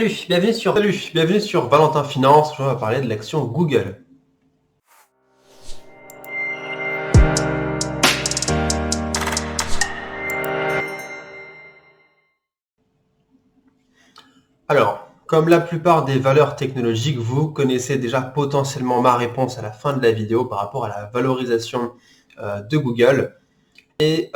Bienvenue sur Valentin Finance. Aujourd'hui, on va parler de l'action Google. Alors, comme la plupart des valeurs technologiques, vous connaissez déjà potentiellement ma réponse à la fin de la vidéo par rapport à la valorisation de Google. Et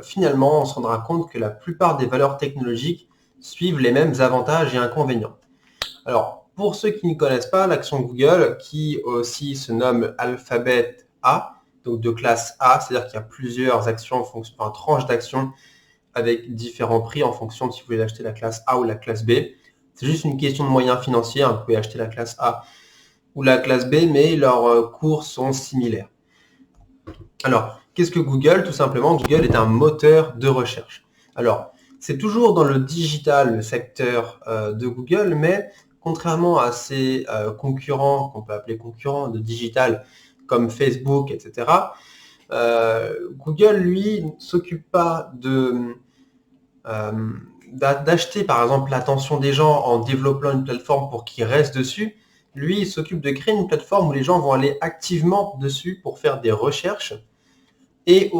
finalement, on se rendra compte que la plupart des valeurs technologiques suivent les mêmes avantages et inconvénients. Alors, pour ceux qui ne connaissent pas, l'action Google, qui aussi se nomme Alphabet A, donc de classe A, c'est-à-dire qu'il y a plusieurs actions, tranches d'actions avec différents prix en fonction de si vous voulez acheter la classe A ou la classe B. C'est juste une question de moyens financiers, vous pouvez acheter la classe A ou la classe B, mais leurs cours sont similaires. Alors, qu'est-ce que Google? Tout simplement, Google est un moteur de recherche. Alors, c'est toujours dans le digital, le secteur de Google, mais contrairement à ses concurrents, qu'on peut appeler concurrents de digital, comme Facebook, etc., Google, lui, ne s'occupe pas d'acheter, par exemple, l'attention des gens en développant une plateforme pour qu'ils restent dessus. Lui, il s'occupe de créer une plateforme où les gens vont aller activement dessus pour faire des recherches. Et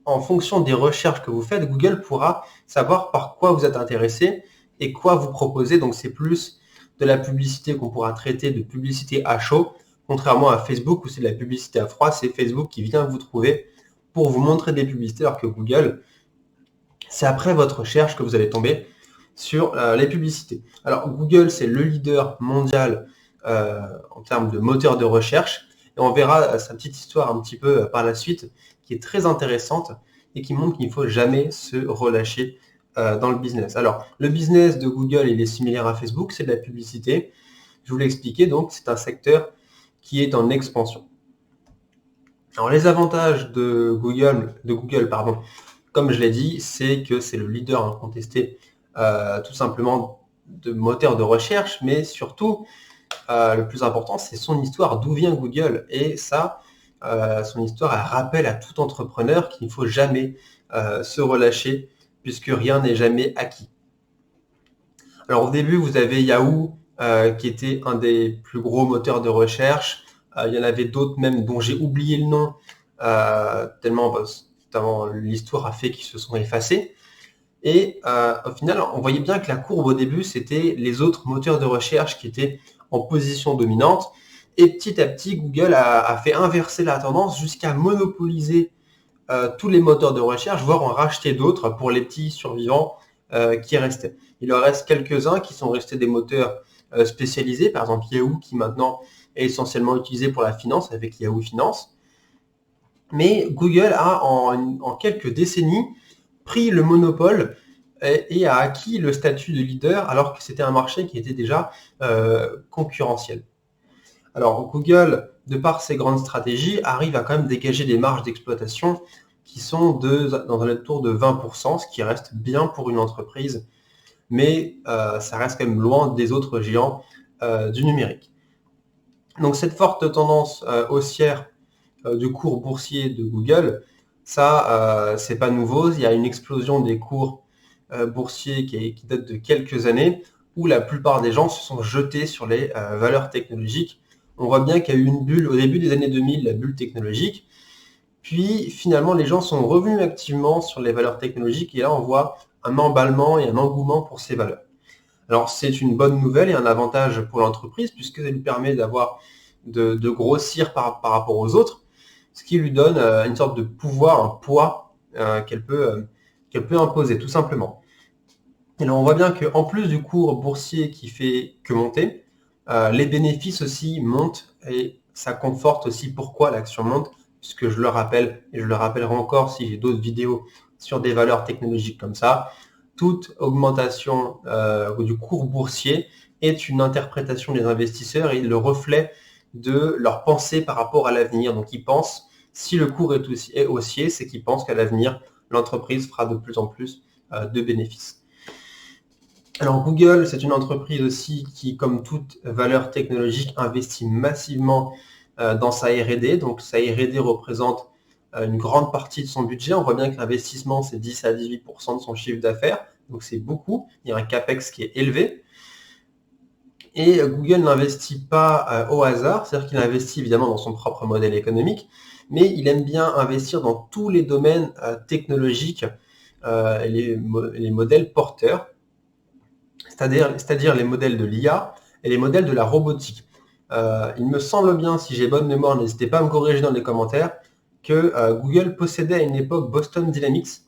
en fonction des recherches que vous faites, Google pourra savoir par quoi vous êtes intéressé et quoi vous proposer. Donc c'est plus de la publicité qu'on pourra traiter de publicité à chaud, contrairement à Facebook où c'est de la publicité à froid. C'est Facebook qui vient vous trouver pour vous montrer des publicités, alors que Google, c'est après votre recherche que vous allez tomber sur les publicités. Alors Google, c'est le leader mondial en termes de moteur de recherche. Et on verra sa petite histoire un petit peu par la suite, qui est très intéressante et qui montre qu'il ne faut jamais se relâcher dans le business. Alors, le business de Google, il est similaire à Facebook, c'est de la publicité. Je vous l'ai expliqué, donc c'est un secteur qui est en expansion. Alors, les avantages de Google, comme je l'ai dit, c'est que c'est le leader incontesté tout simplement de moteur de recherche, mais surtout, le plus important, c'est son histoire, d'où vient Google. Et ça, son histoire, elle rappelle à tout entrepreneur qu'il ne faut jamais se relâcher, puisque rien n'est jamais acquis. Alors au début, vous avez Yahoo, qui était un des plus gros moteurs de recherche. Il y en avait d'autres même dont j'ai oublié le nom, tellement l'histoire a fait qu'ils se sont effacés. Et au final, on voyait bien que la courbe au début, c'était les autres moteurs de recherche qui étaient en position dominante. Et petit à petit, Google a fait inverser la tendance jusqu'à monopoliser tous les moteurs de recherche, voire en racheter d'autres pour les petits survivants qui restaient. Il en reste quelques-uns qui sont restés des moteurs spécialisés, par exemple Yahoo, qui maintenant est essentiellement utilisé pour la finance avec Yahoo Finance. Mais Google a en quelques décennies pris le monopole et a acquis le statut de leader alors que c'était un marché qui était déjà concurrentiel. Alors Google, de par ses grandes stratégies, arrive à quand même dégager des marges d'exploitation qui sont dans un tour de 20%, ce qui reste bien pour une entreprise, mais ça reste quand même loin des autres géants du numérique. Donc cette forte tendance haussière du cours boursier de Google, ça, c'est pas nouveau. Il y a une explosion des cours boursiers qui date de quelques années, où la plupart des gens se sont jetés sur les valeurs technologiques. On voit bien qu'il y a eu une bulle au début des années 2000, la bulle technologique. Puis finalement, les gens sont revenus activement sur les valeurs technologiques et là, on voit un emballement et un engouement pour ces valeurs. Alors, c'est une bonne nouvelle et un avantage pour l'entreprise puisque ça lui permet de grossir par rapport aux autres, ce qui lui donne une sorte de pouvoir, un poids qu'elle peut imposer tout simplement. Et là, on voit bien qu'en plus du cours boursier qui fait que monter, les bénéfices aussi montent et ça conforte aussi pourquoi l'action monte, puisque je le rappelle, et je le rappellerai encore si j'ai d'autres vidéos sur des valeurs technologiques comme ça, toute augmentation du cours boursier est une interprétation des investisseurs et le reflet de leur pensée par rapport à l'avenir. Donc ils pensent, si le cours est haussier, c'est qu'ils pensent qu'à l'avenir, l'entreprise fera de plus en plus de bénéfices. Alors Google, c'est une entreprise aussi qui, comme toute valeur technologique, investit massivement dans sa R&D. Donc sa R&D représente une grande partie de son budget. On voit bien que l'investissement, c'est 10 à 18% de son chiffre d'affaires. Donc c'est beaucoup. Il y a un CAPEX qui est élevé. Et Google n'investit pas au hasard, c'est-à-dire qu'il investit évidemment dans son propre modèle économique, mais il aime bien investir dans tous les domaines technologiques et les modèles porteurs, c'est-à-dire les modèles de l'IA et les modèles de la robotique. Il me semble bien, si j'ai bonne mémoire, n'hésitez pas à me corriger dans les commentaires, que Google possédait à une époque Boston Dynamics,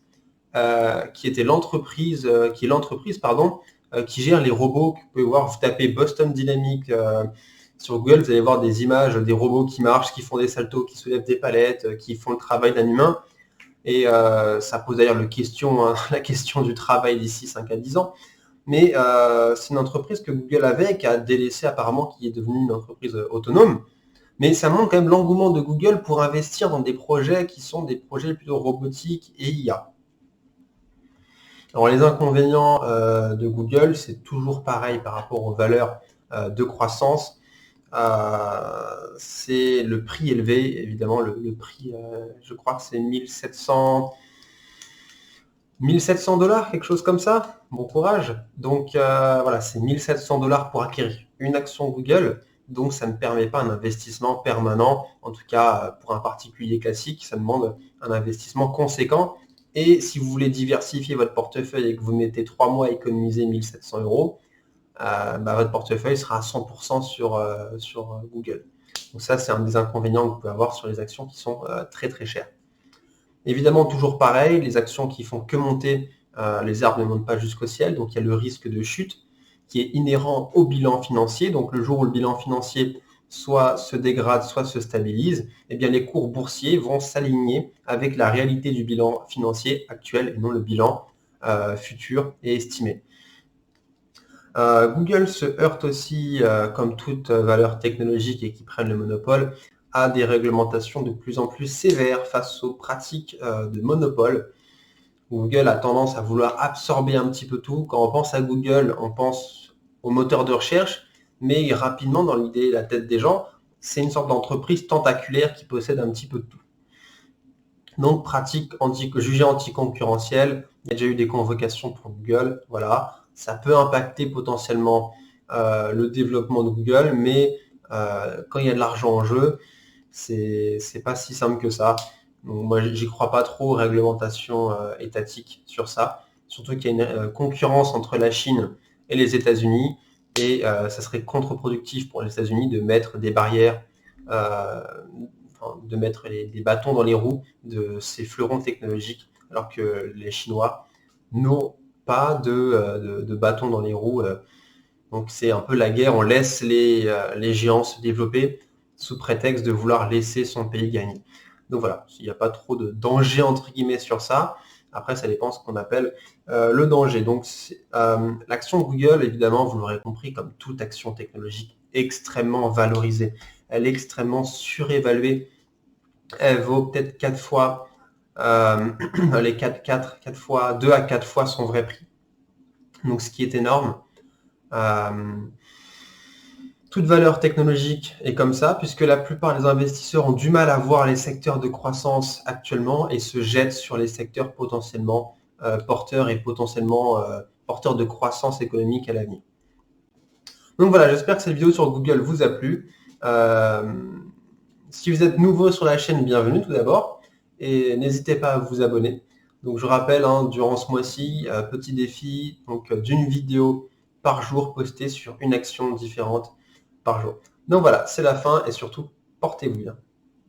qui est l'entreprise qui gère les robots. Vous pouvez voir, vous tapez Boston Dynamics sur Google, vous allez voir des images des robots qui marchent, qui font des saltos, qui soulèvent des palettes, qui font le travail d'un humain. Et ça pose d'ailleurs la question du travail d'ici 5 à 10 ans. Mais c'est une entreprise que Google avait, qui a délaissé apparemment, qui est devenue une entreprise autonome. Mais ça montre quand même l'engouement de Google pour investir dans des projets qui sont des projets plutôt robotiques et IA. Alors les inconvénients de Google, c'est toujours pareil par rapport aux valeurs de croissance. C'est le prix élevé, évidemment, le prix, je crois que c'est 1700 $, quelque chose comme ça. Bon courage. Donc voilà, c'est 1700 $ pour acquérir une action Google. Donc ça ne permet pas un investissement permanent. En tout cas, pour un particulier classique, ça demande un investissement conséquent. Et si vous voulez diversifier votre portefeuille et que vous mettez 3 mois à économiser 1700 €, votre portefeuille sera à 100% sur Google. Donc ça, c'est un des inconvénients que vous pouvez avoir sur les actions qui sont très très chères. Évidemment, toujours pareil, les actions qui font que monter, les arbres ne montent pas jusqu'au ciel, donc il y a le risque de chute qui est inhérent au bilan financier. Donc le jour où le bilan financier soit se dégrade, soit se stabilise, eh bien les cours boursiers vont s'aligner avec la réalité du bilan financier actuel et non le bilan futur et estimé. Google se heurte aussi, comme toute valeur technologique et qui prennent le monopole, à des réglementations de plus en plus sévères face aux pratiques de monopole. Google a tendance à vouloir absorber un petit peu tout. Quand on pense à Google, on pense au moteur de recherche, mais rapidement, dans l'idée et la tête des gens, c'est une sorte d'entreprise tentaculaire qui possède un petit peu de tout. Donc, pratique jugée anticoncurrentielle, il y a déjà eu des convocations pour Google, voilà. Ça peut impacter potentiellement le développement de Google, mais quand il y a de l'argent en jeu, c'est pas si simple que ça. Donc, moi, j'y crois pas trop aux réglementations étatiques sur ça. Surtout qu'il y a une concurrence entre la Chine et les États-Unis, et ça serait contre-productif pour les États-Unis de mettre des barrières, de mettre des bâtons dans les roues de ces fleurons technologiques, alors que les Chinois n'ont pas de bâtons dans les roues. Donc c'est un peu la guerre, on laisse les géants se développer sous prétexte de vouloir laisser son pays gagner. Donc voilà, il n'y a pas trop de danger entre guillemets sur ça. Après, ça dépend de ce qu'on appelle le danger. Donc l'action Google, évidemment, vous l'aurez compris, comme toute action technologique, extrêmement valorisée. Elle est extrêmement surévaluée. Elle vaut peut-être 4 fois, les 4 fois, 2 à 4 fois son vrai prix. Donc ce qui est énorme. Toute valeur technologique est comme ça, puisque la plupart des investisseurs ont du mal à voir les secteurs de croissance actuellement et se jettent sur les secteurs potentiellement porteurs et potentiellement porteurs de croissance économique à l'avenir. Donc voilà, j'espère que cette vidéo sur Google vous a plu. Si vous êtes nouveau sur la chaîne, bienvenue tout d'abord, et n'hésitez pas à vous abonner. Donc je rappelle, durant ce mois-ci, petit défi d'une vidéo par jour postée sur une action différente par jour. Donc voilà, c'est la fin et surtout, portez-vous bien.